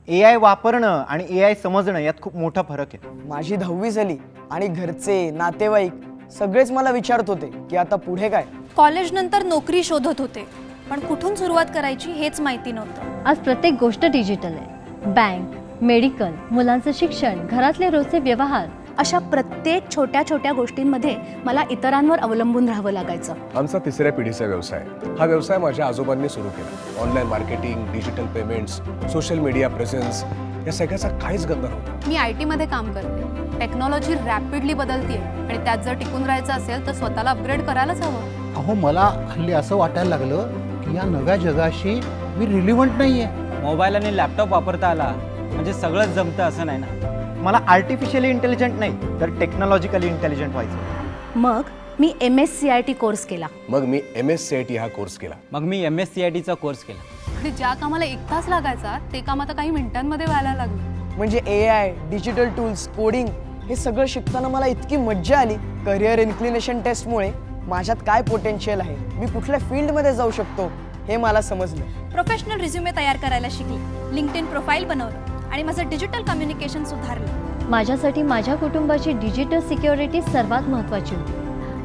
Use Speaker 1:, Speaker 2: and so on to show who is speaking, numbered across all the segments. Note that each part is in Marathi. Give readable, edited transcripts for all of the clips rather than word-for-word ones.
Speaker 1: AI वापरणं आणि AI समजणं यात खूप मोठा फरक आहे.
Speaker 2: माझी 10वी झाली आणि घरचे नातेवाईक सगळेच मला विचारत होते की आता पुढे काय.
Speaker 3: कॉलेज नंतर नोकरी शोधत होते, पण कुठून सुरुवात करायची हेच माहिती नव्हतं.
Speaker 4: आज प्रत्येक गोष्ट डिजिटल आहे. बँक, मेडिकल, मुलांचं शिक्षण, घरातले रोजचे व्यवहार,
Speaker 5: अशा प्रत्येक छोट्या छोट्या गोष्टींमध्ये मला इतरांवर अवलंबून राहावं लागायचं.
Speaker 6: आमचा तिसऱ्या पिढीचा व्यवसाय. हा व्यवसाय माझ्या आजोबांनी सुरू केला. Online marketing, digital payments, social media presence या सगळ्याचा काहीच गंध नव्हता.
Speaker 7: मी IT मध्ये काम करते. टेक्नॉलॉजी रॅपिडली बदलतीये आणि त्यात जर टिकून राहायचं असेल तर स्वतःला अपग्रेड करायलाच हवं.
Speaker 8: अहो, मला हल्ली असं वाटायला लागलं की या नव्या जगाशी मी रिलिव्हंट नाहीये.
Speaker 9: मोबाईल आणि लॅपटॉप वापरता आला म्हणजे सगळंच जमतं असं नाही ना.
Speaker 1: मला आर्टिफिशियली इंटेलिजंट नाही तर टेक्नॉलॉजिकली इंटेलिजंट व्हायचं.
Speaker 5: मग मी MSCIT कोर्स केला.
Speaker 6: मग मी MSCIT हा कोर्स केला.
Speaker 9: मग मी MSCITचा कोर्स केला.
Speaker 7: आणि ज्या कामाला 1 तास लागायचा ते काम आता काही मिनिटांमध्ये व्हायला लागलं.
Speaker 2: म्हणजे AI, डिजिटल टूल्स, कोडिंग हे सगळं शिकताना मला इतकी मज्जा आली. करिअर इन्क्लिनेशन टेस्टमुळे माझ्यात काय पोटेन्शियल आहे, मी कुठल्या फील्डमध्ये जाऊ शकतो हे मला समजलं.
Speaker 3: प्रोफेशनल रिझ्युमे तयार करायला शिकले, लिंक्डइन प्रोफाईल बनवलं आणि माझं डिजिटल कम्युनिकेशन सुधारलं.
Speaker 4: माझ्यासाठी माझ्या कुटुंबाची डिजिटल सिक्युरिटी सर्वात महत्त्वाची होती.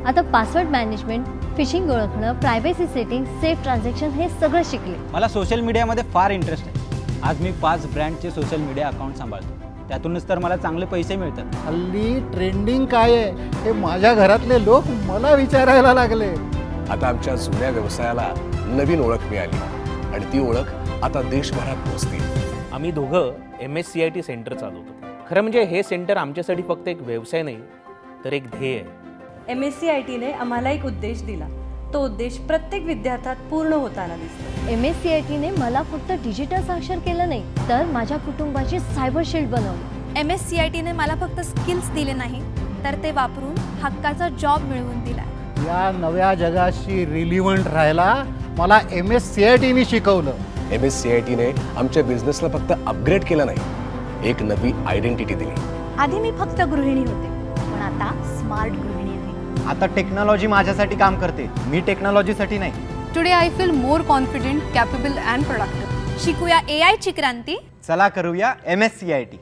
Speaker 4: आता पासवर्ड मॅनेजमेंट, फिशिंग ओळखणं, प्रायव्हसी सेटिंग, सेफ ट्रान्झॅक्शन हे सगळं शिकले.
Speaker 9: मला सोशल मीडियामध्ये फार इंटरेस्ट आहे. आज मी 5 ब्रँडचे सोशल मीडिया अकाउंट सांभाळतो. त्यातूनच तर मला चांगले पैसे मिळतात.
Speaker 8: हल्ली ट्रेंडिंग काय आहे हे माझ्या घरातले लोक मला विचारायला लागले.
Speaker 6: आता आमच्या जुन्या व्यवसायाला नवीन ओळख मिळाली आणि ती ओळख आता देशभरात पोहोचते.
Speaker 10: आम्ही दोघं MSCIT सेंटर चालवतो. खरं म्हणजे हे सेंटर आमच्यासाठी फक्त एक व्यवसाय नाही तर एक ध्येय आहे.
Speaker 11: MSCITने आम्हाला एक उद्देश दिला. तो उद्देश प्रत्येक विद्यार्थ्यात पूर्ण होताना दिसतो.
Speaker 4: MSCITने मला फक्त डिजिटल साक्षर केलं नाही तर माझ्या कुटुंबाची सायबर शील्ड बनवली.
Speaker 3: MSCITने मला फक्त स्किल्स दिले नाही तर ते वापरून हक्काचा जॉब मिळवून दिला.
Speaker 8: या नव्या जगाशी रिलिव्हंट राहायला मला MSCITने शिकवलं.
Speaker 6: MSCITने आमच्या बिझनेसला फक्त अपग्रेड केलं नाही, एक नवी आयडेंटिटी दिली.
Speaker 5: आधी मी फक्त गृहिणी होते, पण आता स्मार्ट गृहिणी आहे.
Speaker 1: आता टेक्नॉलॉजी माझ्यासाठी काम करते, मी टेक्नॉलॉजीसाठी नाही.
Speaker 7: Today I feel more confident, capable and productive.
Speaker 3: शिकूया AI ची क्रांती.
Speaker 1: चला करूया MSCIT.